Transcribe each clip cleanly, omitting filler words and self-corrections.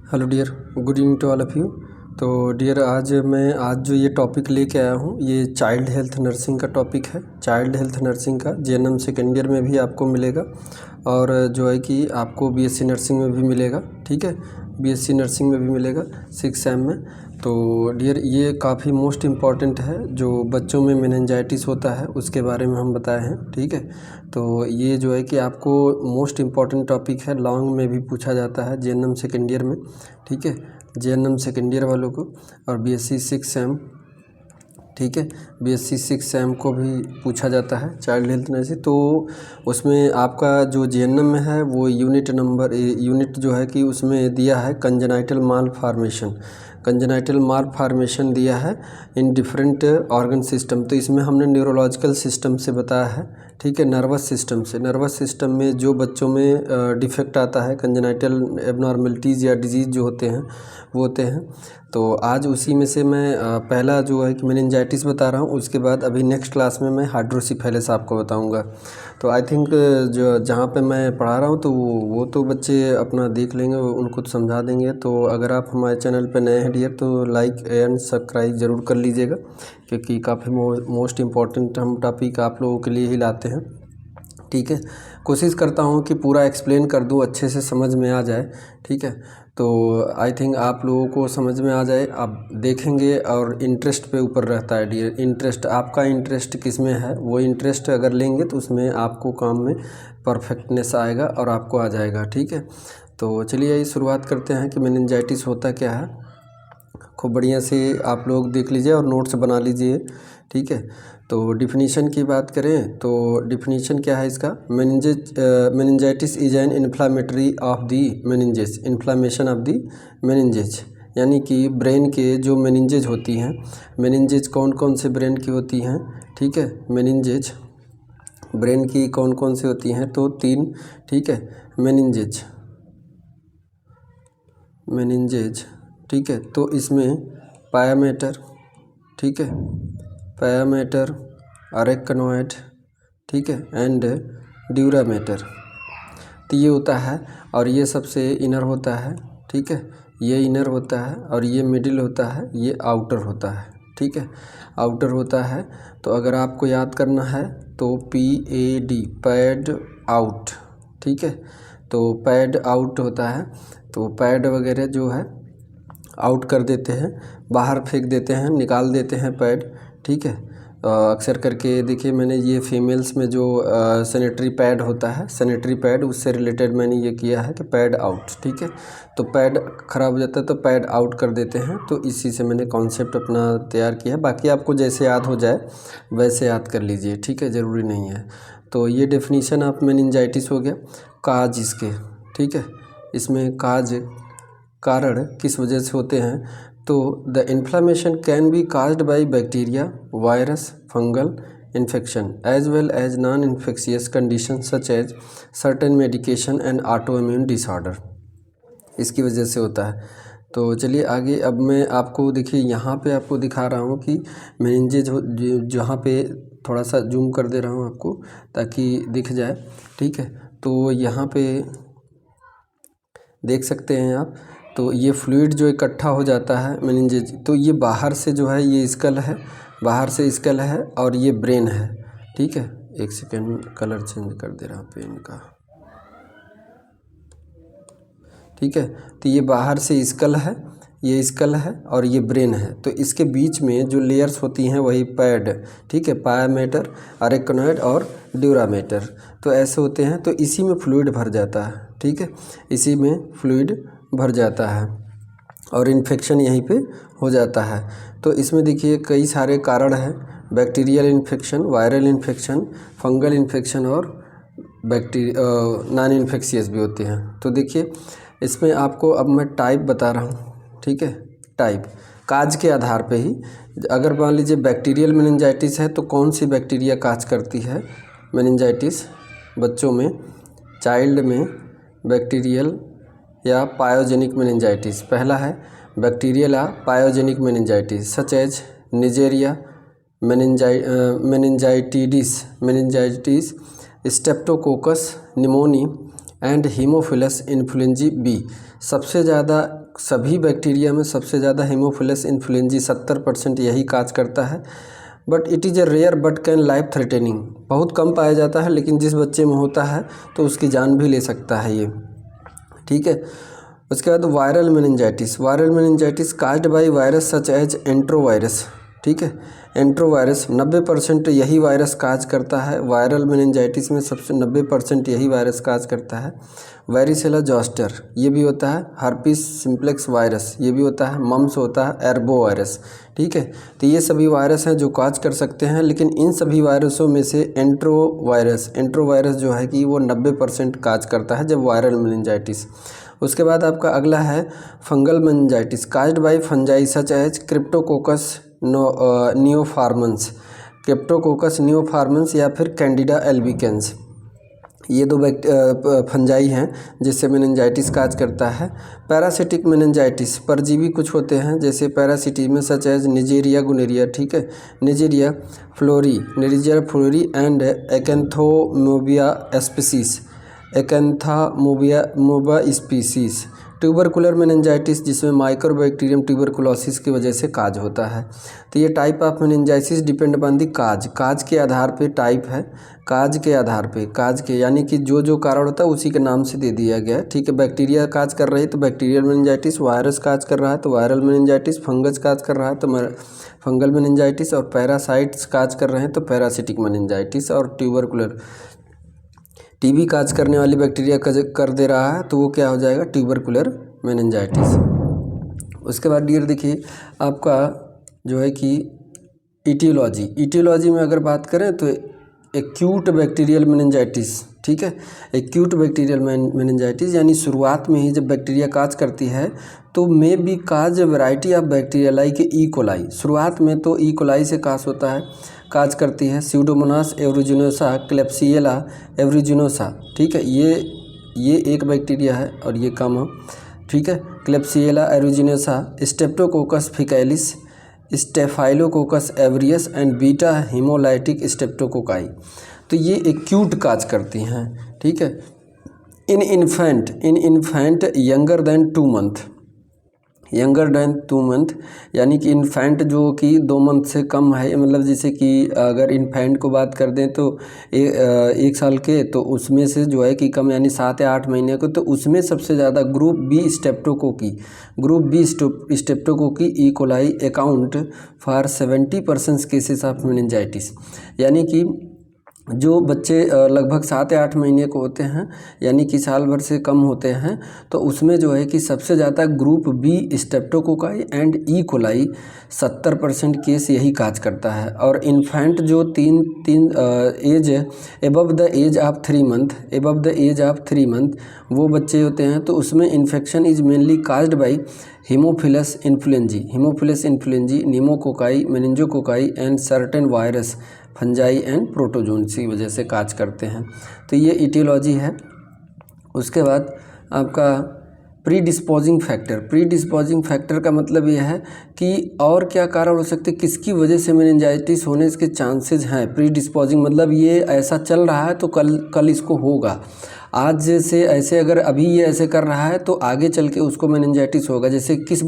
Hello dear, good evening to all of you. तो dear, आज जो ये टॉपिक लेके आया हूँ ये चाइल्ड हेल्थ नर्सिंग का टॉपिक है। चाइल्ड हेल्थ नर्सिंग का जेएनएम सेकेंड ईयर में भी आपको मिलेगा और जो है कि आपको बीएससी नर्सिंग में भी मिलेगा। ठीक है, बीएससी नर्सिंग में भी मिलेगा 6 सेम में। तो डियर, ये काफ़ी मोस्ट इम्पॉर्टेंट है। जो बच्चों में मेनिंजाइटिस होता है उसके बारे में हम बताए हैं। ठीक है, तो ये जो है कि आपको मोस्ट इम्पॉर्टेंट टॉपिक है, लॉन्ग में भी पूछा जाता है जेएनएम सेकेंड ईयर में। ठीक है, जेएनएम सेकेंड ईयर वालों को और बीएससी 6 सेम, ठीक है, बीएससी 6 सेम को भी पूछा जाता है चाइल्ड हेल्थ नर्सिंग। तो उसमें आपका जो जेएनएम में है वो यूनिट जो है कि उसमें दिया है कंजेनाइटल मालफॉर्मेशन। कंजेनाइटल मालफॉर्मेशन दिया है इन डिफरेंट ऑर्गन सिस्टम। तो इसमें हमने न्यूरोलॉजिकल सिस्टम से बताया है। ठीक है, नर्वस सिस्टम से, नर्वस सिस्टम में जो बच्चों में डिफेक्ट आता है, कंजेनाइटल एबनॉर्मलिटीज़ या डिजीज़ जो होते हैं वो होते हैं। तो आज उसी में से मैं पहला जो है कि मेनिंजाइटिस बता रहा हूँ, उसके बाद अभी नेक्स्ट क्लास में मैं हाइड्रोसिफेलिस आपको बताऊँगा। तो आई थिंक जो जहाँ पे मैं पढ़ा रहा हूँ तो वो तो बच्चे अपना देख लेंगे, उनको तो समझा देंगे। तो अगर आप हमारे चैनल पे नए हैं डियर तो लाइक एंड सब्सक्राइब ज़रूर कर लीजिएगा, क्योंकि काफ़ी मोस्ट इम्पॉर्टेंट हम टॉपिक आप लोगों के लिए ही लाते हैं। ठीक है, कोशिश करता हूँ कि पूरा एक्सप्लेन कर दूँ, अच्छे से समझ में आ जाए। ठीक है, तो आई थिंक आप लोगों को समझ में आ जाए, आप देखेंगे। और इंटरेस्ट पे ऊपर रहता है डियर, इंटरेस्ट, आपका इंटरेस्ट किस में है, वो इंटरेस्ट अगर लेंगे तो उसमें आपको काम में परफेक्टनेस आएगा और आपको आ जाएगा। ठीक है, तो चलिए शुरुआत करते हैं कि मेनिंजाइटिस होता क्या है। खूब बढ़िया से आप लोग देख लीजिए और नोट्स बना लीजिए। ठीक है, तो डिफिनीशन की बात करें तो डिफिनीशन क्या है इसका, meningitis is an inflammatory of the meninges, inflammation of the meninges, यानी कि ब्रेन के जो मेनिंजेज होती हैं। मेनिंजेज कौन कौन से ब्रेन की होती हैं? ठीक है, मेनिंजेज ब्रेन की कौन कौन सी होती हैं? तो 3। ठीक है, मेनिंजेज, ठीक है, तो इसमें पायामेटर, ठीक है, पायामेटर, अरेकनोइड, ठीक है, एंड ड्यूरामेटर। तो ये होता है और ये सबसे इनर होता है। ठीक है, ये इनर होता है और ये मिडिल होता है, ये आउटर होता है। ठीक है, आउटर होता है। तो अगर आपको याद करना है तो PAD, पैड आउट। ठीक है, तो पैड आउट होता है। तो पैड वगैरह जो है आउट कर देते हैं, बाहर फेंक देते हैं, निकाल देते हैं पैड। ठीक है, अक्सर करके देखिए, मैंने ये फीमेल्स में जो सैनिटरी पैड होता है, सैनिटरी पैड, उससे रिलेटेड मैंने ये किया है कि पैड आउट। ठीक है, तो पैड ख़राब हो जाता है तो पैड आउट कर देते हैं। तो इसी से मैंने कॉन्सेप्ट अपना तैयार किया है। बाकी आपको जैसे याद हो जाए वैसे याद कर लीजिए। ठीक है, ज़रूरी नहीं है। तो ये डेफिनीशन ऑफ मेनिंजाइटिस हो गया। काज इसके, ठीक है, इसमें काज, कारण किस वजह से होते हैं? तो the inflammation can be caused by bacteria, virus, fungal infection as well as non infectious condition such as certain medication and auto immune disorder, इसकी वजह से होता है। तो चलिए आगे, अब मैं आपको देखिए यहाँ पे आपको दिखा रहा हूँ कि मेनिंजेज जहाँ पे थोड़ा सा जूम कर दे रहा हूँ आपको ताकि दिख जाए। ठीक है, तो यहाँ पे देख सकते हैं आप। तो ये फ्लूइड जो इकट्ठा हो जाता है मेनिंजेज, तो ये बाहर से जो है ये स्कल है, बाहर से स्कल है और ये ब्रेन है। ठीक है, एक सेकेंड, कलर चेंज कर दे रहा हूँ पेन का। ठीक है, तो ये बाहर से स्कल है, ये स्कल है और ये ब्रेन है। तो इसके बीच में जो लेयर्स होती हैं वही पैड, ठीक है, पायामेटर, अरेकनोइड और ड्यूरामेटर, तो ऐसे होते हैं। तो इसी में फ्लूइड भर जाता है। ठीक है, इसी में फ्लूइड भर जाता है और इन्फेक्शन यहीं पे हो जाता है। तो इसमें देखिए कई सारे कारण हैं, bacterial infection, viral infection, fungal infection और नॉन इन्फेक्शियस भी होते हैं। तो देखिए इसमें आपको अब मैं टाइप बता रहा हूँ। ठीक है, टाइप काज के आधार पे ही, अगर मान लीजिए बैक्टीरियल मेनिंजाइटिस है तो कौन सी बैक्टीरिया काज करती है मेनिंजाइटिस बच्चों में, चाइल्ड में बैक्टीरियल या पायोजेनिक मेनिंजाइटिस। पहला है बैक्टीरियल या pyogenic meningitis such as Neisseria meningitis, Streptococcus pneumoniae and Haemophilus influenzae B. सबसे ज़्यादा सभी बैक्टीरिया में सबसे ज़्यादा हेमोफिलस इन्फ्लुएंजाe 70% यही काज करता है। But it is a rare but can life threatening, बहुत कम पाया जाता है, लेकिन जिस बच्चे में होता है तो उसकी जान भी ले सकता है ये, ठीक है। उसके बाद viral meningitis caused by virus such as enterovirus, ठीक है। एंट्रोवायरस 90% यही वायरस काज करता है। वायरल मेनिंजाइटिस में सबसे 90% यही वायरस काज करता है। वेरिसेला जोस्टर ये भी होता है। हर्पिस सिम्प्लेक्स वायरस ये भी होता है। मम्स होता है। एर्बो वायरस, ठीक है। तो ये सभी वायरस हैं जो काज कर सकते हैं, लेकिन इन सभी वायरसों में से एंट्रोवायरस जो है कि वो 90% काज करता है जब वायरल मेनिंजाइटिस। उसके बाद आपका अगला है fungal meningitis caused by fungi such as Cryptococcus neoformans या फिर कैंडिडा एल्बिकेंस। ये दो फंजाई हैं जिससे मेनिंजाइटिस काज करता है। पैरासिटिक मेनिंजाइटिस परजीवी कुछ होते हैं जैसे पैरासिटी में सच एज निजेरिया गुनेरिया, ठीक है। Naegleria fowleri and Acanthamoeba species. Tubercular meningitis जिसमें माइक्रोबैक्टीरियम ट्यूबरकुलोसिस की वजह से काज होता है। तो ये type of meningitis depend upon the cause के आधार पे टाइप है। काज के यानी कि जो कारण होता है उसी के नाम से दे दिया गया है, ठीक है। बैक्टीरिया काज कर रही है तो बैक्टीरियल मेनिंजाइटिस, वायरस काज कर रहा है तो वायरल मेनिंजाइटिस, फंगस काज कर रहा है तो फंगल मेनिंजाइटिस, और पैरासाइट्स काज कर रहे हैं तो पैरासिटिक मेनिंजाइटिस, और ट्यूबरकुलर टीबी काज करने वाली बैक्टीरिया कर दे रहा है तो वो क्या हो जाएगा, ट्यूबरकुलर मेनिंजाइटिस। उसके बाद डियर देखिए आपका जो है कि ईटियोलॉजी में अगर बात करें तो एक्यूट बैक्टीरियल मेनिंजाइटिस, ठीक है। एक्यूट बैक्टीरियल मेनिंजाइटिस यानी शुरुआत में ही जब बैक्टीरिया काज करती है तो may be cause variety of bacteria like E coli. शुरुआत में तो ई कोलाई से काज करती है। स्यूडोमोनास एवरिजिनोसा, क्लेप्सिएला एवरिजिनोसा, ठीक है। ये एक बैक्टीरिया है और ये कम है, ठीक है। Klebsiella aeruginosa, Streptococcus faecalis, Staphylococcus aureus and beta hemolytic streptococci. तो ये एक्यूट काज करती हैं, ठीक है। In infant younger than 2 month यानी कि इन्फेंट जो कि 2 मंथ से कम है, मतलब जैसे कि अगर इन्फेंट को बात कर दें तो 1 साल के, तो उसमें से जो है कि कम यानी 7 या 8 महीने को, तो उसमें सबसे ज़्यादा group B streptococci E coli account for 70% cases of meningitis. यानी कि जो बच्चे लगभग 7 या 8 महीने को होते हैं यानी कि साल भर से कम होते हैं, तो उसमें जो है कि सबसे ज़्यादा group B streptococci and E coli 70% case यही काज करता है। और इन्फेंट जो age above the age of 3 month वो बच्चे होते हैं, तो उसमें infection is mainly caused by Haemophilus influenzae, pneumococci, मेनिंजोकोकाई and certain virus fungi and protozoans की वजह से काज करते हैं। तो ये ईटियोलॉजी है। उसके बाद आपका प्रीडिस्पोजिंग फैक्टर का मतलब ये है कि और क्या कारण हो सकते, किसकी वजह से मेनिंजाइटिस होने के चांसेस हैं। प्रीडिस्पोजिंग मतलब ये ऐसा चल रहा है तो कल इसको होगा। आज से ऐसे अगर अभी ये ऐसे कर रहा है तो आगे चल के उसको मेनिंजाइटिस होगा। जैसे जिस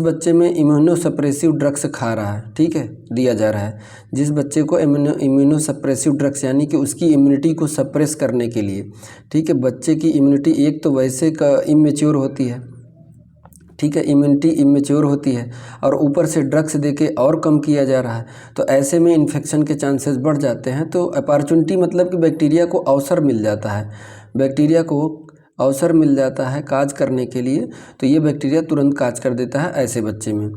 बच्चे में इम्यूनोसप्रेसिव ड्रग्स खा रहा है, ठीक है, दिया जा रहा है, जिस बच्चे को इम्यूनोसप्रेसिव ड्रग्स यानी कि उसकी इम्यूनिटी को सप्रेस करने के लिए, ठीक है। बच्चे की इम्यूनिटी एक तो वैसे इमेच्योर होती है, ठीक है, इम्यूनिटी इमेच्योर होती है और ऊपर से ड्रग्स देके और कम किया जा रहा है, तो ऐसे में इन्फेक्शन के चांसेस बढ़ जाते हैं। तो अपॉर्चुनिटी मतलब कि बैक्टीरिया को अवसर मिल जाता है काज करने के लिए, तो ये बैक्टीरिया तुरंत काज कर देता है ऐसे बच्चे में।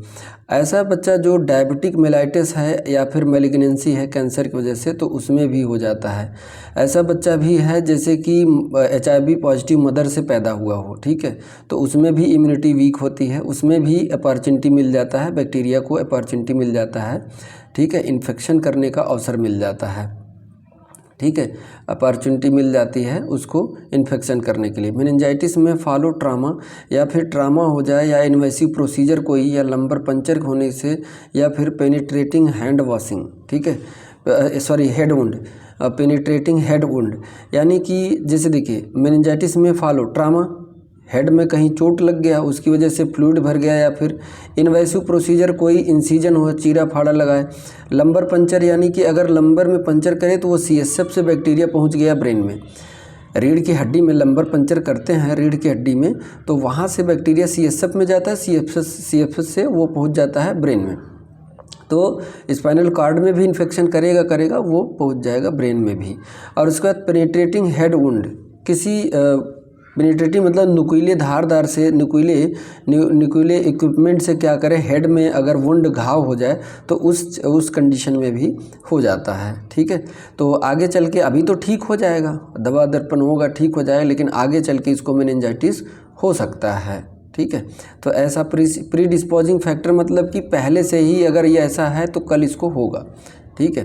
ऐसा बच्चा जो डायबिटिक मेलाइटिस है या फिर मैलिग्नेंसी है कैंसर की वजह से, तो उसमें भी हो जाता है। ऐसा बच्चा भी है जैसे कि HIV पॉजिटिव मदर से पैदा हुआ हो, ठीक है, तो उसमें भी इम्यूनिटी वीक होती है, उसमें भी अपॉर्चुनिटी मिल जाता है, बैक्टीरिया को अपॉर्चुनिटी मिल जाता है, ठीक है, इन्फेक्शन करने का अवसर मिल जाता है, ठीक है, अपॉर्चुनिटी मिल जाती है उसको इन्फेक्शन करने के लिए। मेनिंजाइटिस में फॉलो ट्रामा या फिर ट्रामा हो जाए या इन्वेसिव प्रोसीजर कोई या लंबर पंचर होने से या फिर पेनिट्रेटिंग हैंड वॉशिंग, ठीक है, head wound, penetrating head wound, यानी कि जैसे देखिए मेनिंजाइटिस में फॉलो ट्रामा, हेड में कहीं चोट लग गया, उसकी वजह से फ्लूइड भर गया, या फिर इन्वेसिव प्रोसीजर कोई इंसिजन हो, चीरा फाड़ा लगाए। लंबर पंचर यानी कि अगर लंबर में पंचर करे तो वो CSF से बैक्टीरिया पहुंच गया ब्रेन में। रीढ़ की हड्डी में लंबर पंचर करते हैं रीढ़ की हड्डी में, तो वहाँ से बैक्टीरिया CSF में जाता है, CSF से वो पहुँच जाता है ब्रेन में। तो स्पाइनल कॉर्ड में भी इन्फेक्शन करेगा वो पहुंच जाएगा ब्रेन में भी। और उसके बाद पेनिट्रेटिंग हेड वुंड, किसी पेनिट्रेटिंग मतलब नुकीले धारदार से नुकीले इक्विपमेंट से क्या करें, हेड में अगर वुंड घाव हो जाए तो उस कंडीशन में भी हो जाता है। ठीक है, तो आगे चल के अभी तो ठीक हो जाएगा, दवा दर्पण होगा ठीक हो जाएगा, लेकिन आगे चल के इसको मेनिंजाइटिस हो सकता है। ठीक है, तो ऐसा प्री डिस्पोजिंग फैक्टर मतलब कि पहले से ही अगर ये ऐसा है तो कल इसको होगा। ठीक है,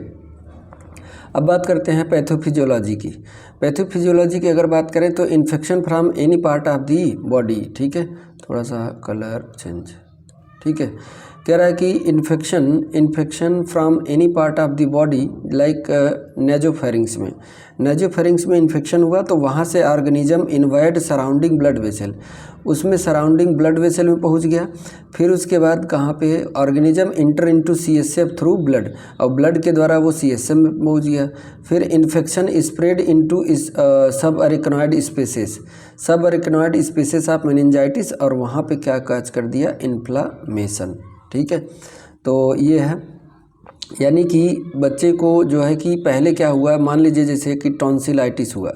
अब बात करते हैं पैथोफिजियोलॉजी की। पैथोफिजियोलॉजी की अगर बात करें तो infection from any part of the body. ठीक है, थोड़ा सा कलर चेंज। ठीक है, कह रहा है कि infection from any part of the body like nasopharynx में इन्फेक्शन हुआ तो वहाँ से ऑर्गेनिज्म इन्वाइड सराउंडिंग ब्लड वेसल, उसमें सराउंडिंग ब्लड वेसल में पहुँच गया। फिर उसके बाद कहाँ पे organism inter into CSF through blood, और ब्लड के द्वारा वो CSF में पहुँच गया। फिर इन्फेक्शन स्प्रेड इनटू सब अरेकनॉइड स्पेसेस ऑफ मेनिंजाइटिस, और वहाँ पे क्या काज कर दिया, इन्फ्लामेशन। ठीक है, तो ये है, यानी कि बच्चे को जो है कि पहले क्या हुआ, मान लीजिए जैसे कि टॉन्सिलाइटिस हुआ।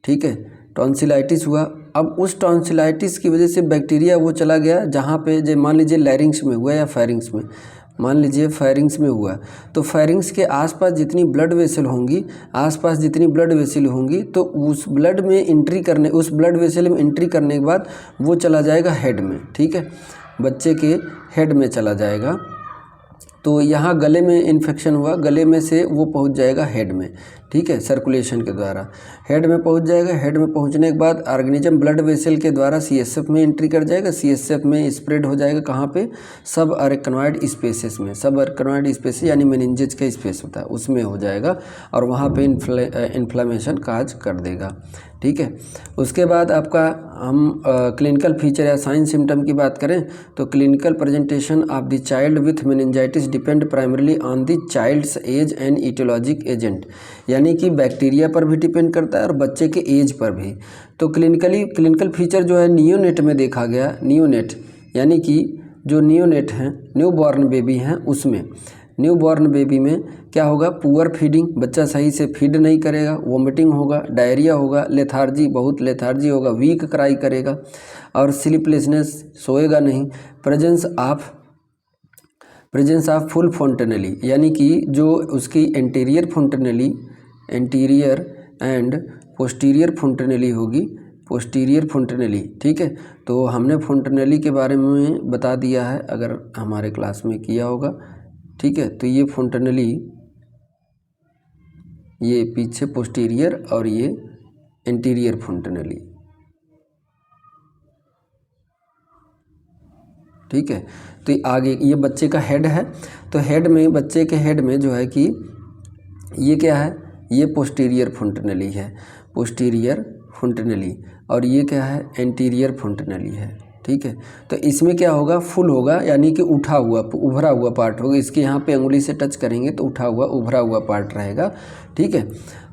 ठीक है, टॉन्सिलाइटिस हुआ, अब उस टॉन्सिलाइटिस की वजह से बैक्टीरिया वो चला गया जहाँ पे, जो मान लीजिए लैरिंग्स में हुआ या फेरिंग्स में, मान लीजिए फेरिंग्स में हुआ, तो फेरिंग्स के आसपास जितनी ब्लड वेसल होंगी तो उस ब्लड वेसल में एंट्री करने के बाद वो चला जाएगा हेड में। ठीक है, बच्चे के हेड में चला जाएगा। तो यहाँ गले में इन्फेक्शन हुआ, गले में से वो पहुँच जाएगा हेड में। ठीक है, सर्कुलेशन के द्वारा हेड में पहुँच जाएगा। हेड में पहुँचने के बाद ऑर्गेनिज्म ब्लड वेसल के द्वारा CSF में एंट्री कर जाएगा, CSF में स्प्रेड हो जाएगा कहाँ पे, सब अरेकनॉइड स्पेसेस में। सब अरेकनॉइड स्पेसेस यानी मेनिंजेस का स्पेस होता है, उसमें हो जाएगा, और वहाँ पे इन्फ्लेमेशन काज कर देगा। ठीक है, उसके बाद आपका हम क्लिनिकल फीचर या साइन सिम्टम की बात करें तो clinical presentation of the child with meningitis depend primarily on the child's age and etiologic agent, यानी कि बैक्टीरिया पर भी डिपेंड करता है और बच्चे के एज पर भी। तो क्लिनिकल फीचर जो है नियोनेट में देखा गया, नियोनेट यानी कि जो नियोनेट हैं, न्यू बॉर्न बेबी हैं, उसमें न्यू बॉर्न बेबी में क्या होगा, पुअर फीडिंग, बच्चा सही से फीड नहीं करेगा, वोमिटिंग होगा, डायरिया होगा, बहुत लेथार्जी होगा, वीक क्राई करेगा, और स्लीपलेसनेस, सोएगा नहीं। प्रेजेंस ऑफ फुल फोंटेनली, यानी कि जो उसकी एंटीरियर एंड पोस्टीरियर फोंटेनली होगी, पोस्टीरियर फोंटेनली। ठीक है, तो हमने फोंटेनली के बारे में बता दिया है अगर हमारे क्लास में किया होगा। ठीक है, तो ये फोंटेनली, ये पीछे पोस्टीरियर और ये एंटीरियर फोंटेनली। ठीक है, तो आगे ये बच्चे का हेड है, तो हेड में, बच्चे के हेड में जो है कि ये क्या है, ये पोस्टीरियर फोंटेनली है, पोस्टीरियर फोंटेनली, और ये क्या है, एंटीरियर फोंटेनली है। ठीक है, तो इसमें क्या होगा, फुल होगा, यानी कि उभरा हुआ पार्ट होगा। इसके यहाँ पे अंगुली से टच करेंगे तो उभरा हुआ पार्ट रहेगा। ठीक है,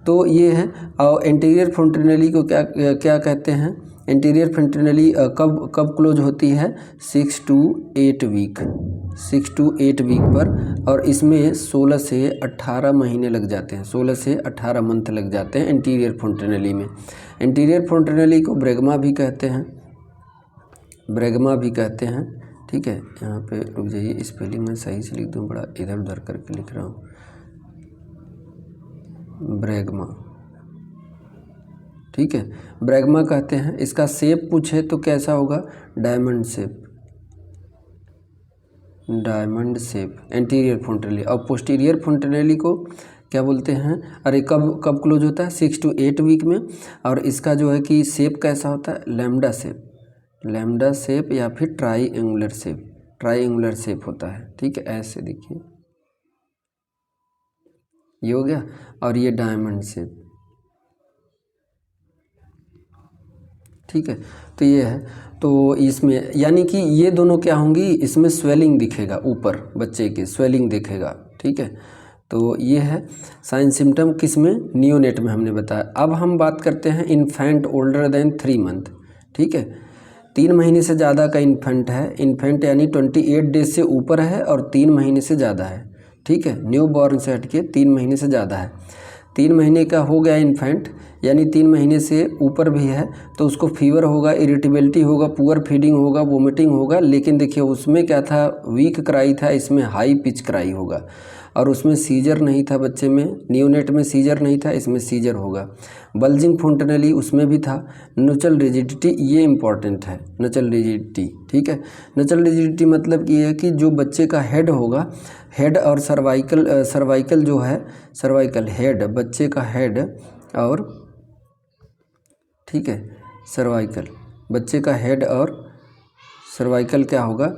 तो ये है। और एंटीरियर फोंटेनली को क्या कहते हैं, एंटीरियर फोंटेनली कब क्लोज होती है, 6 to 8 वीक पर, और इसमें 16 से 18 महीने लग जाते हैं, 16 से 18 मंथ लग जाते हैं एंटीरियर फोंटेनली में। एंटीरियर फोंटेनली को ब्रेगमा भी कहते हैं। ठीक है, यहाँ पे रुक जाइए, स्पेलिंग में सही से लिख दूँ, बड़ा इधर उधर करके लिख रहा हूँ, ब्रेगमा। ठीक है, ब्रेगमा कहते हैं। इसका शेप पूछे तो कैसा होगा, डायमंड शेप एंटीरियर फोंटेनली। और पोस्टीरियर फोंटेनली को क्या बोलते हैं, अरे कब क्लोज होता है, 6 to 8 वीक में, और इसका जो है कि शेप कैसा होता है, लैम्डा शेप या फिर ट्राईएंगुलर शेप होता है। ठीक है, ऐसे देखिए, ये हो गया, और ये डायमंड शेप। ठीक है। तो ये है, तो इसमें यानी कि ये दोनों क्या होंगी, इसमें स्वेलिंग दिखेगा, ऊपर बच्चे के स्वेलिंग दिखेगा, ठीक है। तो ये है साइन सिम्टम किस में, नियोनेट में हमने बताया। अब हम बात करते हैं इन्फेंट ओल्डर देन 3 मंथ, ठीक है। 3 महीने से ज़्यादा का इन्फेंट है, इन्फेंट यानी 28 डेज से ऊपर है और 3 महीने से ज़्यादा है, ठीक है। न्यू बॉर्न से हटके 3 महीने से ज़्यादा है। 3 महीने का हो गया इन्फेंट, यानी 3 महीने से ऊपर भी है, तो उसको फीवर होगा, इरिटेबिलिटी होगा, पुअर फीडिंग होगा, वोमिटिंग होगा। लेकिन देखिए उसमें क्या था, वीक क्राई था, इसमें हाई पिच क्राई होगा। और उसमें सीजर नहीं था, बच्चे में नियोनेट में सीजर नहीं था, इसमें सीजर होगा। बल्जिंग फोंटनली उसमें भी था। नचल रिजिडिटी, ये इंपॉर्टेंट है, नचल रिजिडिटी, ठीक है। नचल रिजिडिटी मतलब ये है कि जो बच्चे का हेड होगा, हेड और सर्वाइकल जो है, सर्वाइकल हेड, बच्चे का हेड और, ठीक है, सर्वाइकल, बच्चे का हेड और सर्वाइकल क्या होगा,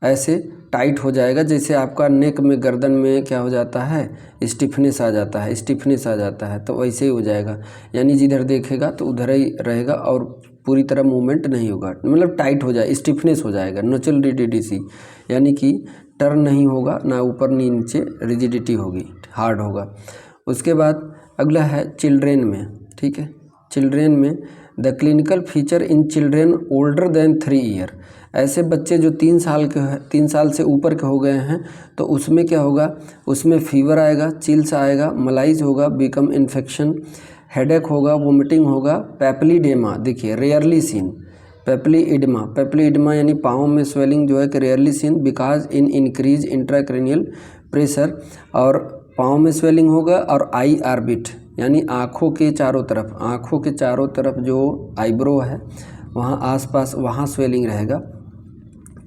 ऐसे टाइट हो जाएगा, जैसे आपका नेक में, गर्दन में क्या हो जाता है, स्टिफनेस आ जाता है, स्टिफनेस आ जाता है, तो वैसे ही हो जाएगा। यानी जिधर देखेगा तो उधर ही रहेगा और पूरी तरह मूवमेंट नहीं होगा, मतलब टाइट हो जाए, स्टिफनेस हो जाएगा, नचल रिजिडिटी, यानी कि टर्न नहीं होगा, ना ऊपर नी नीचे, रिजिडिटी होगी, हार्ड होगा। उसके बाद अगला है चिल्ड्रेन में, ठीक है। चिल्ड्रेन में the clinical feature in children older than 3 year, ऐसे बच्चे जो 3 साल के, 3 साल से ऊपर के हो गए हैं, तो उसमें क्या होगा, उसमें फीवर आएगा, चिल्स आएगा, मलाइज होगा, बिकम इन्फेक्शन, हेडेक होगा, वोमिटिंग होगा, पेप्लिडेमा, देखिए रेयरली सीन, पेप्लिडेमा यानी पाँव में स्वेलिंग जो है कि rarely scene because in increase intracranial pressure, और पाँव में स्वेलिंग होगा। और आई आर्बिट यानी आँखों के चारों तरफ, आँखों के चारों तरफ जो आईब्रो है वहाँ आसपास, वहाँ स्वेलिंग रहेगा,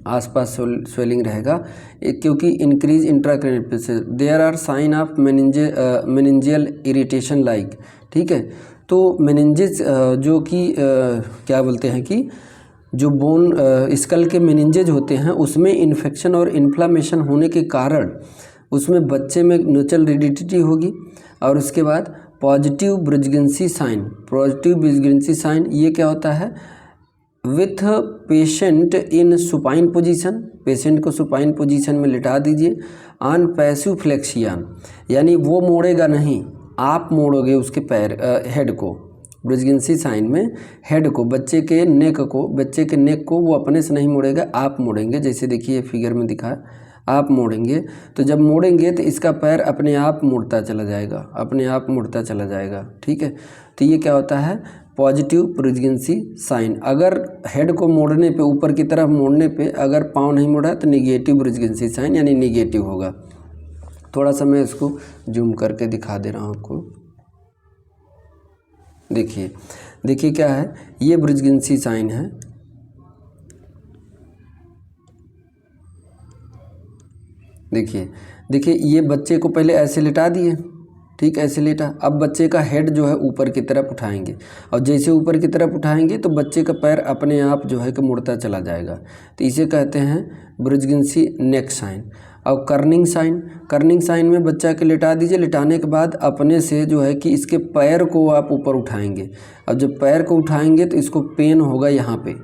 आसपास स्वेलिंग रहेगा, क्योंकि increase intracranial pressure. There are sign of meningeal irritation like, ठीक है। तो मेनिंजेस जो कि क्या बोलते हैं कि जो बोन स्कल के मेनिंजेज होते हैं, उसमें इन्फेक्शन और इन्फ्लामेशन होने के कारण उसमें बच्चे में नचल रिजिडिटी होगी। और उसके बाद पॉजिटिव ब्रुजगेंसी साइन, पॉजिटिव ब्रुजगेंसी साइन ये क्या होता है, with patient in supine position, patient को सुपाइन पोजीशन में लिटा दीजिए। ऑन पैसिव फ्लेक्सियन, यानी वो मोड़ेगा नहीं, आप मोड़ोगे उसके पैर, हेड को। ब्रुजगेंसी साइन में हेड को, बच्चे के नेक को, बच्चे के नेक को वो अपने से नहीं मोड़ेगा, आप मोड़ेंगे। जैसे देखिए फिगर में दिखा, आप मोड़ेंगे, तो जब मोड़ेंगे तो इसका पैर अपने आप मुड़ता चला जाएगा, अपने आप मुड़ता चला जाएगा, ठीक है। तो ये क्या होता है, पॉजिटिव ब्रुजगेंसी साइन। अगर हेड को मोड़ने पे, ऊपर की तरफ मोड़ने पे अगर पाँव नहीं मुड़ा तो निगेटिव ब्रुजगेंसी साइन, यानी निगेटिव होगा। थोड़ा सा मैं इसको जूम करके दिखा दे रहा हूँ आपको। देखिए, देखिए क्या है, ये ब्रुजगेंसी साइन है, देखिए, देखिए ये बच्चे को पहले ऐसे लिटा दिए, ठीक, ऐसे लेटा। अब बच्चे का हेड जो है ऊपर की तरफ उठाएंगे, और जैसे ऊपर की तरफ उठाएंगे तो बच्चे का पैर अपने आप जो है कि मुड़ता चला जाएगा। तो इसे कहते हैं ब्रुजगेंसी नेक साइन। और कर्निंग साइन, कर्निंग साइन में बच्चा के लिटा दीजिए, लिटाने के बाद अपने से जो है कि इसके पैर को आप ऊपर उठाएंगे। अब जब पैर को उठाएंगे तो इसको पेन होगा, यहाँ पे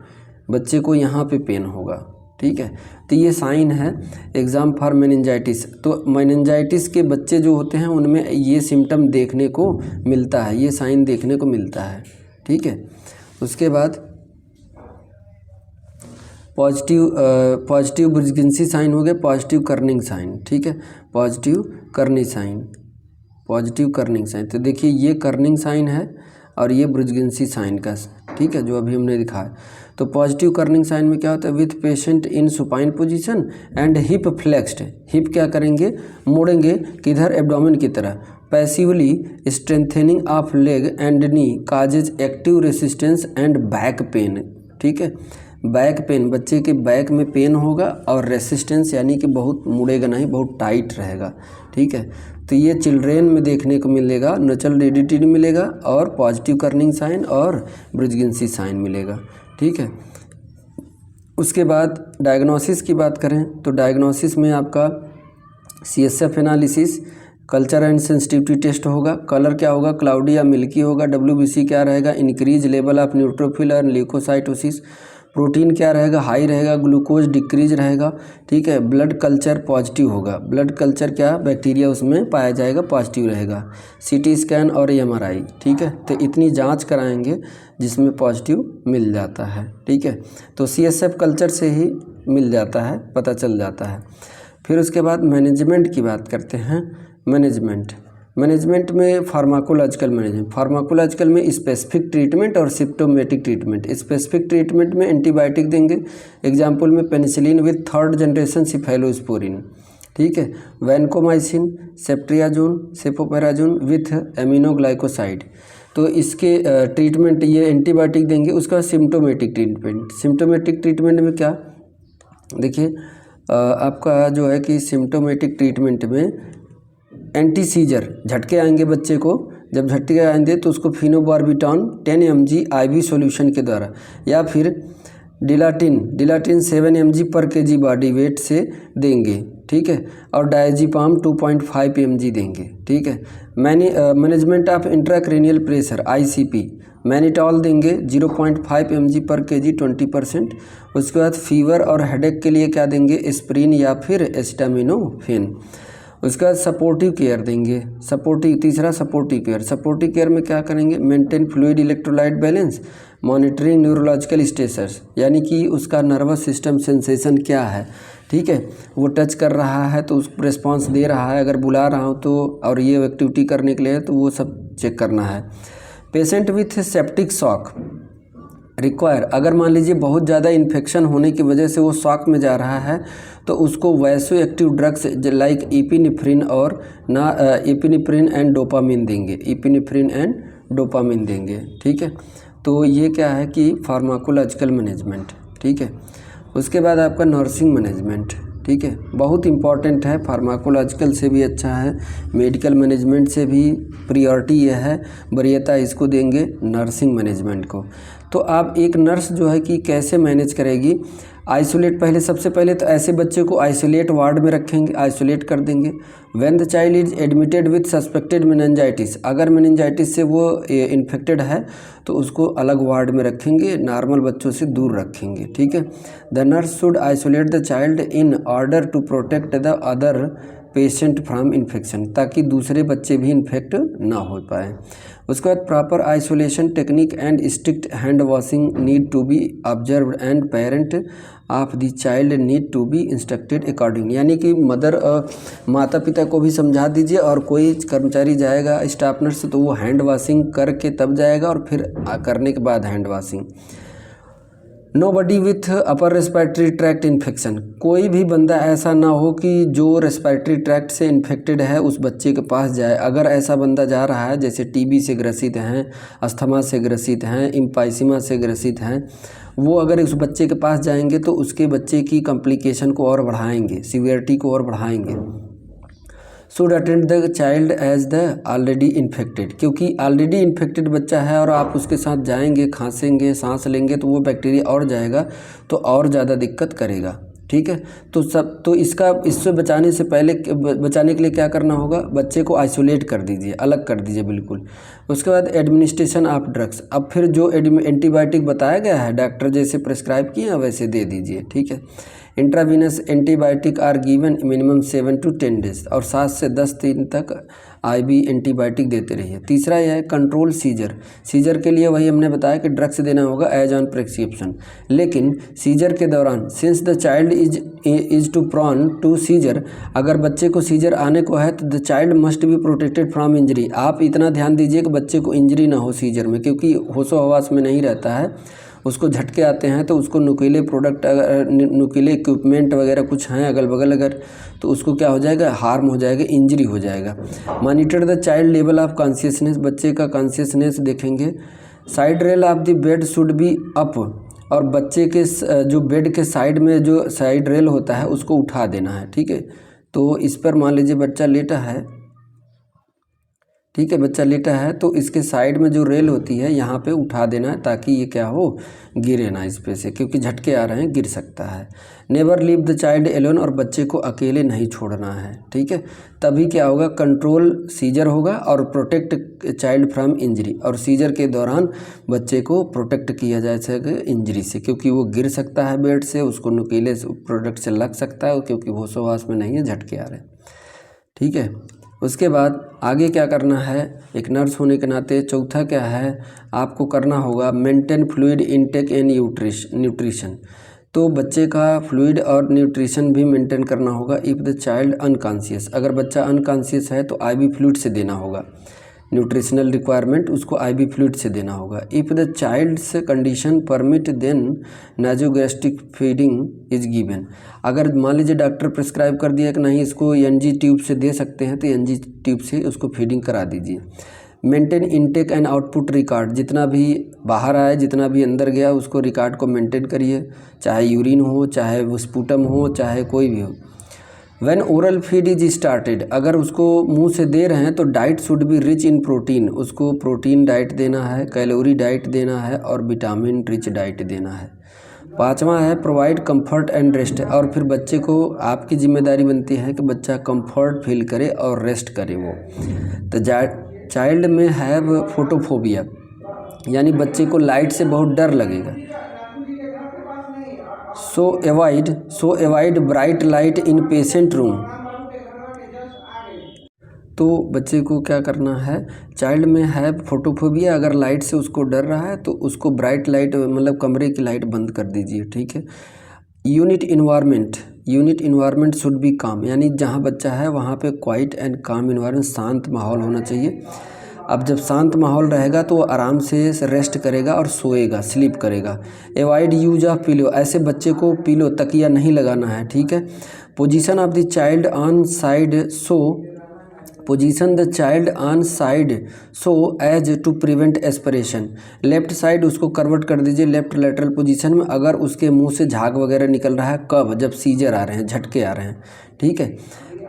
बच्चे को यहाँ पे पेन होगा, ठीक है। तो ये साइन है एग्ज़ाम फॉर मेनिंजाइटिस। तो मेनिंजाइटिस के बच्चे जो होते हैं उनमें ये सिम्टम देखने को मिलता है, ये साइन देखने को मिलता है, ठीक है। उसके बाद पॉजिटिव ब्रुजगेंसी साइन हो गया, पॉजिटिव कर्निंग साइन, ठीक है, positive Kernig sign, positive Kernig sign. तो देखिए ये कर्निंग साइन है और ये ब्रुजगेंसी साइन का, ठीक है, जो अभी हमने दिखाया। तो पॉजिटिव कर्निंग साइन में क्या होता है, with patient in supine position and hip flexed, hip क्या करेंगे, मोड़ेंगे किधर, एब्डोमेन की तरह। Passively strengthening of leg and knee causes active resistance and back pain, ठीक है। बैक पेन, बच्चे के बैक में पेन होगा और रेसिस्टेंस यानी कि बहुत मुड़ेगा नहीं, बहुत टाइट रहेगा, ठीक है। तो ये चिल्ड्रेन में देखने को मिलेगा, नचल रिजिडिटी मिलेगा और पॉजिटिव कर्निंग साइन और ब्रुजगेंसी साइन मिलेगा, ठीक है। उसके बाद डायग्नोसिस की बात करें तो डायग्नोसिस में आपका CSF analysis, culture and sensitivity test होगा। कलर क्या होगा, क्लाउडी या मिल्की होगा। WBC क्या रहेगा, इंक्रीज लेवल ऑफ न्यूट्रोफिल और ल्यूकोसाइटोसिस। प्रोटीन क्या रहेगा, हाई रहेगा। ग्लूकोज डिक्रीज रहेगा, ठीक है। ब्लड कल्चर पॉजिटिव होगा। ब्लड कल्चर क्या, बैक्टीरिया उसमें पाया जाएगा, पॉजिटिव रहेगा। CT स्कैन और MRI, ठीक है। तो इतनी जांच कराएंगे जिसमें पॉजिटिव मिल जाता है, ठीक है। तो CSF कल्चर से ही मिल जाता है, पता चल जाता है। फिर उसके बाद मैनेजमेंट की बात करते हैं। मैनेजमेंट में फार्माकोलॉजिकल मैनेजमेंट। फार्माकोलॉजिकल में स्पेसिफिक ट्रीटमेंट और सिम्प्टोमेटिक ट्रीटमेंट। स्पेसिफिक ट्रीटमेंट में एंटीबायोटिक देंगे, एग्जाम्पल में penicillin with 3rd generation cephalosporin, ठीक है। Vancomycin, ceftriaxone, cefoperazone with aminoglycoside. तो इसके ट्रीटमेंट ये एंटीबायोटिक देंगे। उसका सिम्प्टोमेटिक ट्रीटमेंट। सिम्प्टोमेटिक ट्रीटमेंट में क्या, देखिए आपका जो है कि सिम्प्टोमेटिक ट्रीटमेंट में एंटी सीजर, झटके आएंगे बच्चे को, जब झटके आएंगे तो उसको फिनोबार्बिटॉन 10 mg IV सॉल्यूशन के द्वारा, या फिर डिलाटिन 7 mg पर kg बॉडी वेट से देंगे, ठीक है। और डायजीपाम 2.5 mg देंगे, ठीक है। Management of intracranial pressure ICP, mannitol देंगे 0.5 mg पर kg 20%। उसके बाद फीवर और हेडेक के लिए क्या देंगे, एस्प्रिन या फिर एस्टामिनोफेन। उसके बाद सपोर्टिव केयर देंगे। तीसरा सपोर्टिव केयर में क्या करेंगे, maintain fluid electrolyte balance, monitoring neurological status, यानी कि उसका नर्वस सिस्टम सेंसेशन क्या है, ठीक है। वो टच कर रहा है तो उसको रिस्पॉन्स दे रहा है, अगर बुला रहा हो तो, और ये एक्टिविटी करने के लिए तो वो सब चेक करना है। Patient with septic shock require, अगर मान लीजिए बहुत ज़्यादा इन्फेक्शन होने की वजह से वो शॉक में जा रहा है तो उसको vaso active drugs like epinephrine और एपिनेफ्रिन एंड डोपामिन देंगे, ठीक है। तो ये क्या है कि फार्माकोलॉजिकल मैनेजमेंट, ठीक है। उसके बाद आपका नर्सिंग मैनेजमेंट, ठीक है, बहुत इंपॉर्टेंट है। फार्माकोलॉजिकल से भी अच्छा है, मेडिकल मैनेजमेंट से भी प्रियोरिटी यह है, वरीयता इसको देंगे नर्सिंग मैनेजमेंट को। तो आप एक नर्स जो है कि कैसे मैनेज करेगी, आइसोलेट, सबसे पहले तो ऐसे बच्चे को आइसोलेट वार्ड में रखेंगे, आइसोलेट कर देंगे। When the child is admitted with suspected meningitis, अगर मेनिंजाइटिस से वो इन्फेक्टेड है तो उसको अलग वार्ड में रखेंगे, नॉर्मल बच्चों से दूर रखेंगे, ठीक है। The nurse should isolate the child in order to protect the other patient from infection, ताकि दूसरे बच्चे भी इन्फेक्ट ना हो पाए। उसके बाद proper isolation technique and strict hand washing need to be observed and parent of the child need to be instructed according, यानी कि माता पिता को भी समझा दीजिए, और कोई कर्मचारी जाएगा स्टाफ नर्स तो वो हैंड वॉशिंग करके तब जाएगा, और फिर करने के बाद hand washing. Nobody with upper respiratory tract infection, कोई भी बंदा ऐसा ना हो कि जो रेस्पिरेटरी ट्रैक्ट से इन्फेक्टेड है उस बच्चे के पास जाए। अगर ऐसा बंदा जा रहा है, जैसे TB से ग्रसित हैं, अस्थमा से ग्रसित हैं, इम्पाइसिमा से ग्रसित हैं, वो अगर उस बच्चे के पास जाएंगे तो उसके बच्चे की कॉम्प्लिकेशन को और बढ़ाएंगे, सीवियरिटी को और बढ़ाएंगे। Should attend the child as the already infected, क्योंकि ऑलरेडी इन्फेक्टेड बच्चा है और आप उसके साथ जाएंगे, खांसेंगे, सांस लेंगे तो वो बैक्टीरिया और जाएगा तो और ज़्यादा दिक्कत करेगा, ठीक है। तो इससे बचाने से पहले, बचाने के लिए क्या करना होगा, बच्चे को आइसोलेट कर दीजिए, अलग कर दीजिए बिल्कुल। उसके बाद एडमिनिस्ट्रेशन ऑफ ड्रग्स, अब फिर जो एंटीबायोटिक बताया गया है डॉक्टर जैसे प्रिस्क्राइब किए वैसे दे दीजिए, ठीक है। Intravenous antibiotic are given minimum 7 to 10 days, और 7 से 10 दिन तक IV एंटीबायोटिक देते रहिए। तीसरा यह है कंट्रोल सीजर के लिए वही हमने बताया कि ड्रग्स देना होगा एज ऑन प्रिस्क्रिप्शन, लेकिन सीजर के दौरान since the child is too prone to seizure, अगर बच्चे को सीजर आने को है तो the child must be protected from injury. आप इतना ध्यान दीजिए कि बच्चे को इंजरी ना हो सीजर में, क्योंकि होशो हवास में नहीं रहता है, उसको झटके आते हैं तो उसको नुकीले प्रोडक्ट, नुकीले इक्विपमेंट वगैरह कुछ हैं अगल बगल अगर, तो उसको क्या हो जाएगा, हार्म हो जाएगा, इंजरी हो जाएगा। Monitor the child level of consciousness, बच्चे का कॉन्शियसनेस देखेंगे। Side rail of the bed should be up, और बच्चे के जो बेड के साइड में जो साइड रेल होता है उसको उठा देना है, ठीक है। तो इस पर मान लीजिए बच्चा लेटा है ठीक है, बच्चा लेटा है तो इसके साइड में जो रेल होती है यहाँ पे उठा देना है ताकि ये क्या हो, गिरे ना इस पे से, क्योंकि झटके आ रहे हैं, गिर सकता है। Never leave the child alone, और बच्चे को अकेले नहीं छोड़ना है। ठीक है, तभी क्या होगा, कंट्रोल सीजर होगा और प्रोटेक्ट चाइल्ड फ्रॉम इंजरी, और सीजर के दौरान बच्चे को प्रोटेक्ट किया जा सके इंजरी से, क्योंकि वो गिर सकता है बेड से, उसको नुकीले प्रोडक्ट से लग सकता है, क्योंकि होशोहवास में नहीं है, झटके आ रहे हैं। ठीक है, उसके बाद आगे क्या करना है, एक नर्स होने के नाते चौथा क्या है, आपको करना होगा maintain fluid intake and nutrition. तो बच्चे का फ्लूइड और न्यूट्रिशन भी मेंटेन करना होगा। इफ़ द चाइल्ड अनकॉन्शियस, अगर बच्चा अनकॉन्शियस है तो आईवी फ्लूइड से देना होगा, न्यूट्रिशनल रिक्वायरमेंट उसको आईवी फ्लूइड से देना होगा। If the child's condition permit then nasogastric feeding is given, अगर मान लीजिए डॉक्टर प्रिस्क्राइब कर दिया कि नहीं इसको एनजी ट्यूब से दे सकते हैं तो एनजी ट्यूब से उसको फीडिंग करा दीजिए। Maintain intake and output record, जितना भी बाहर आए जितना भी अंदर गया उसको रिकॉर्ड को मेंटेन करिए, चाहे यूरिन हो, चाहे वो स्पूटम हो, चाहे कोई भी हो। When oral feed is started, अगर उसको मुंह से दे रहे हैं तो diet should be rich in protein, उसको प्रोटीन डाइट देना है, कैलोरी डाइट देना है और विटामिन रिच डाइट देना है। पांचवा है प्रोवाइड कंफर्ट एंड रेस्ट, और फिर बच्चे को आपकी जिम्मेदारी बनती है कि बच्चा कंफर्ट फील करे और रेस्ट करे। वो तो चाइल्ड में हैव फोटोफोबिया, यानी बच्चे को लाइट से बहुत डर लगेगा। सो avoid bright light in patient room, तो बच्चे को क्या करना है, चाइल्ड में है फोटोफोबिया, अगर लाइट से उसको डर रहा है तो उसको ब्राइट लाइट मतलब कमरे की लाइट बंद कर दीजिए। ठीक है, यूनिट इन्वायरमेंट शुड बी काम, यानी जहाँ बच्चा है वहाँ पे क्वाइट एंड काम इन्वायरमेंट, शांत माहौल होना चाहिए। अब जब शांत माहौल रहेगा तो वो आराम से रेस्ट करेगा और सोएगा, स्लीप करेगा। अवॉइड यूज ऑफ पिलो, ऐसे बच्चे को पिलो तकिया नहीं लगाना है। ठीक है, position of the child on side, position the child on side so as to prevent aspiration, left side उसको करवट कर दीजिए लेफ्ट लेटरल पोजीशन में, अगर उसके मुंह से झाग वगैरह निकल रहा है, कब, जब सीजर आ रहे हैं, झटके आ रहे हैं। ठीक है,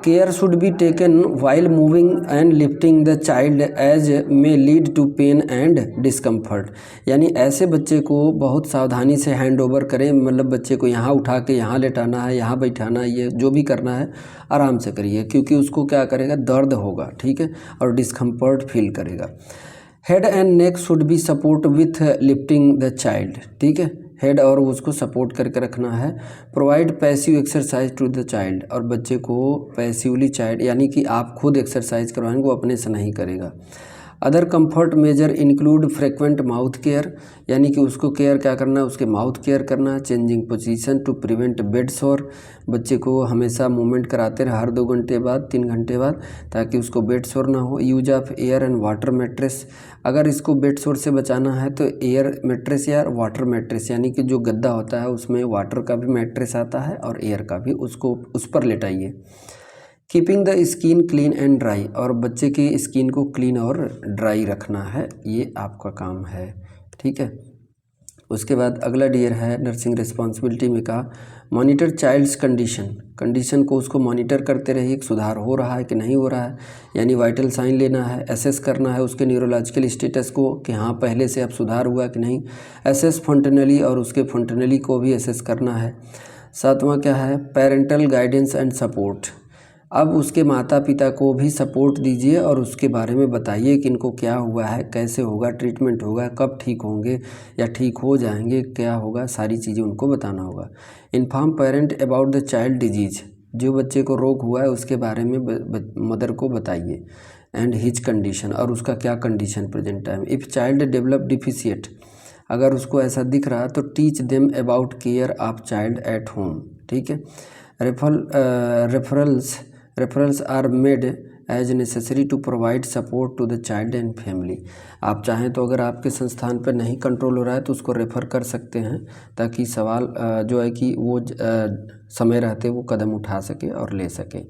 care should be taken while moving and lifting the child as may lead to pain and discomfort, यानी ऐसे बच्चे को बहुत सावधानी से हैंड ओवर करें, मतलब बच्चे को यहाँ उठा के यहाँ लेटाना है, यहाँ बैठाना है, ये जो भी करना है आराम से करिए, क्योंकि उसको क्या करेगा, दर्द होगा। ठीक है, और डिस्कम्फर्ट फील करेगा। Head and neck should be support with lifting the child. ठीक है, हेड और उसको सपोर्ट करके रखना है। Provide passive exercise to the child, और बच्चे को पैसिवली चाइल्ड यानी कि आप खुद एक्सरसाइज करवाएंगे, वो अपने से नहीं करेगा। Other comfort measure include frequent mouth care, यानी कि उसको केयर क्या करना है, उसके माउथ केयर करना है। Changing position to prevent bed sore, बच्चे को हमेशा मूवमेंट कराते रहे हर 2 घंटे बाद 3 घंटे बाद, ताकि उसको बेड सोर ना हो। Use of air and water mattress, अगर इसको बेड सोर से बचाना है तो एयर मैट्रेस या वाटर मैट्रेस, यानी कि जो गद्दा होता है उसमें वाटर का भी मैट्रेस आता है और एयर का भी, उसको उस पर लेटाइए। Keeping the skin clean and dry, और बच्चे की स्किन को क्लीन और ड्राई रखना है, ये आपका काम है। ठीक है, उसके बाद अगला डियर है नर्सिंग रिस्पॉन्सिबिलिटी में कहा मॉनिटर चाइल्ड्स कंडीशन को उसको मॉनिटर करते रहिए कि सुधार हो रहा है कि नहीं हो रहा है, यानी वाइटल साइन लेना है, एसेस करना है उसके न्यूरोलॉजिकल स्टेटस को कि हाँ पहले से अब सुधार हुआ कि नहीं। एसेस फंक्शनली, और उसके फंक्शनली को भी एसेस करना है। 7वां क्या है, पेरेंटल गाइडेंस एंड सपोर्ट, अब उसके माता पिता को भी सपोर्ट दीजिए और उसके बारे में बताइए कि इनको क्या हुआ है, कैसे होगा, ट्रीटमेंट होगा, कब ठीक होंगे या ठीक हो जाएंगे, क्या होगा, सारी चीज़ें उनको बताना होगा। Inform parent about the child disease, जो बच्चे को रोग हुआ है उसके बारे में मदर को बताइए। एंड हिज कंडीशन, और उसका क्या condition present time. If child develop deficient, अगर उसको ऐसा दिख रहा है तो teach them about care of child at home. ठीक है, referrals are made as necessary to provide support to the child and family, आप चाहें तो अगर आपके संस्थान पर नहीं कंट्रोल हो रहा है तो उसको रेफ़र कर सकते हैं, ताकि सवाल जो है कि वो समय रहते वो कदम उठा सके और ले सके।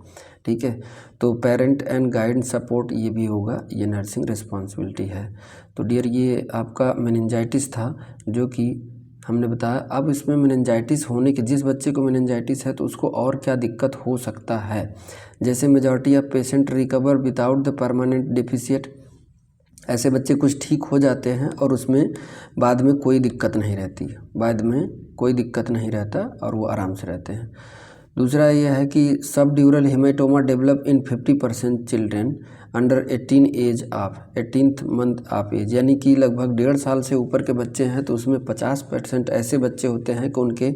ठीक है, तो पेरेंट एंड गाइड सपोर्ट ये भी होगा, ये नर्सिंग रिस्पॉन्सिबिलिटी है। तो डियर ये आपका मेनिंजाइटिस था जो कि हमने बताया। अब इसमें मेनिंजाइटिस होने के, जिस बच्चे को मेनिंजाइटिस है तो उसको और क्या दिक्कत हो सकता है, जैसे majority of patient recover without the permanent deficit, ऐसे बच्चे कुछ ठीक हो जाते हैं और उसमें बाद में कोई दिक्कत नहीं रहती, बाद में कोई दिक्कत नहीं रहता और वो आराम से रहते हैं। दूसरा यह है कि subdural hematoma develop in 50% children under 18 age of 18th month of age, यानी कि लगभग 1.5 साल से ऊपर के बच्चे हैं तो उसमें 50% ऐसे बच्चे होते हैं कि उनके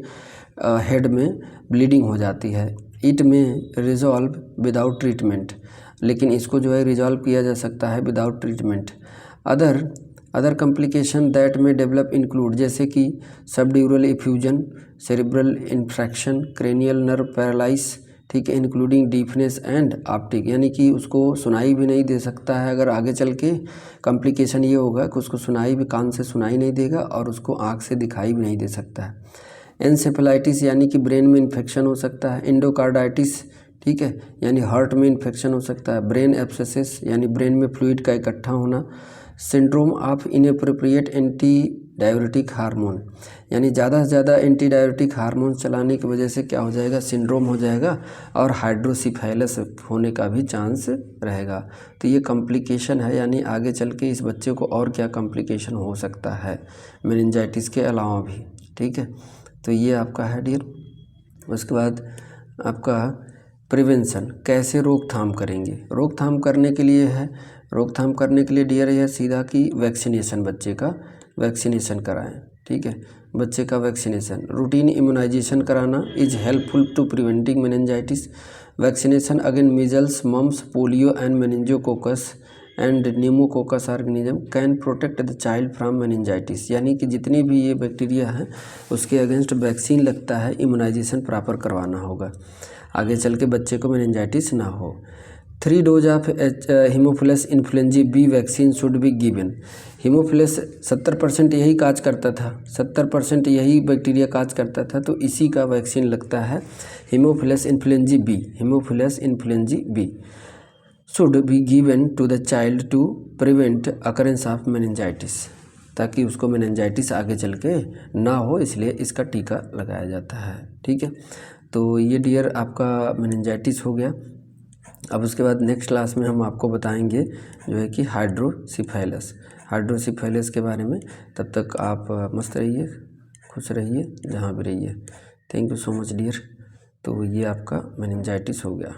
हेड में ब्लीडिंग हो जाती है। इट में रिजॉल्व विदाउट ट्रीटमेंट, लेकिन इसको जो है रिजॉल्व किया जा सकता है without treatment. Other complication that में डेवलप इंक्लूड, जैसे कि subdural effusion, cerebral infarction, cranial nerve paralyse, ठीक है, इंक्लूडिंग डीफनेस एंड ऑप्टिक, यानी कि उसको सुनाई भी नहीं दे सकता है। अगर आगे चल के कॉम्प्लिकेशन ये होगा कि उसको सुनाई भी, कान से सुनाई नहीं देगा और उसको आँख से दिखाई भी नहीं दे सकता है। एन्सेफेलाइटिस यानी कि ब्रेन में इन्फेक्शन हो सकता है। एंडोकार्डाइटिस, ठीक है, यानी हार्ट में इन्फेक्शन हो सकता है। ब्रेन एब्सेसिस यानी ब्रेन में फ्लूइड का इकट्ठा होना। Syndrome of inappropriate anti diabetic hormone, यानी ज़्यादा से ज़्यादा एंटी डायबिटिक हार्मोन चलाने की वजह से क्या हो जाएगा, सिंड्रोम हो जाएगा और हाइड्रोसिफेलस होने का भी चांस रहेगा। तो ये कॉम्प्लिकेशन है, यानी आगे चल के इस बच्चे को और क्या कॉम्प्लिकेशन हो सकता है मेनिंजाइटिस के अलावा भी, ठीक है। तो ये आपका है डियर। उसके बाद आपका प्रिवेंशन, कैसे रोकथाम करेंगे। रोकथाम करने के लिए है, रोकथाम करने के लिए डियर यह सीधा कि वैक्सीनेशन, बच्चे का वैक्सीनेशन कराएं, ठीक है, बच्चे का वैक्सीनेशन। रूटीन इम्यूनाइजेशन कराना is helpful to preventing meningitis. Vaccination again measles, mumps, polio and meningococcus and pneumococcus organism can protect the child from meningitis, यानी कि जितनी भी ये बैक्टीरिया हैं उसके अगेंस्ट वैक्सीन लगता है, इम्यूनाइजेशन प्रॉपर करवाना होगा, आगे चल के बच्चे को मेनिंजाइटिस ना हो। 3 dose of Haemophilus influenza B vaccine should be given. Haemophilus 70% यही काज करता था, 70% यही बैक्टीरिया काज करता था, तो इसी का वैक्सीन लगता है, Haemophilus influenza B. Haemophilus influenza B should be given to the child to prevent occurrence of meningitis, ताकि उसको मेनिंजाइटिस आगे चल के ना हो, इसलिए इसका टीका लगाया जाता है, ठीक है। तो ये डियर आपका मेनिंजाइटिस हो गया। अब उसके बाद नेक्स्ट क्लास में हम आपको बताएंगे जो है कि हाइड्रोसिफेलस, हाइड्रोसिफेलस के बारे में। तब तक आप मस्त रहिए, खुश रहिए, जहाँ भी रहिए। Thank you so much dear. तो ये आपका मेनिंजाइटिस हो गया।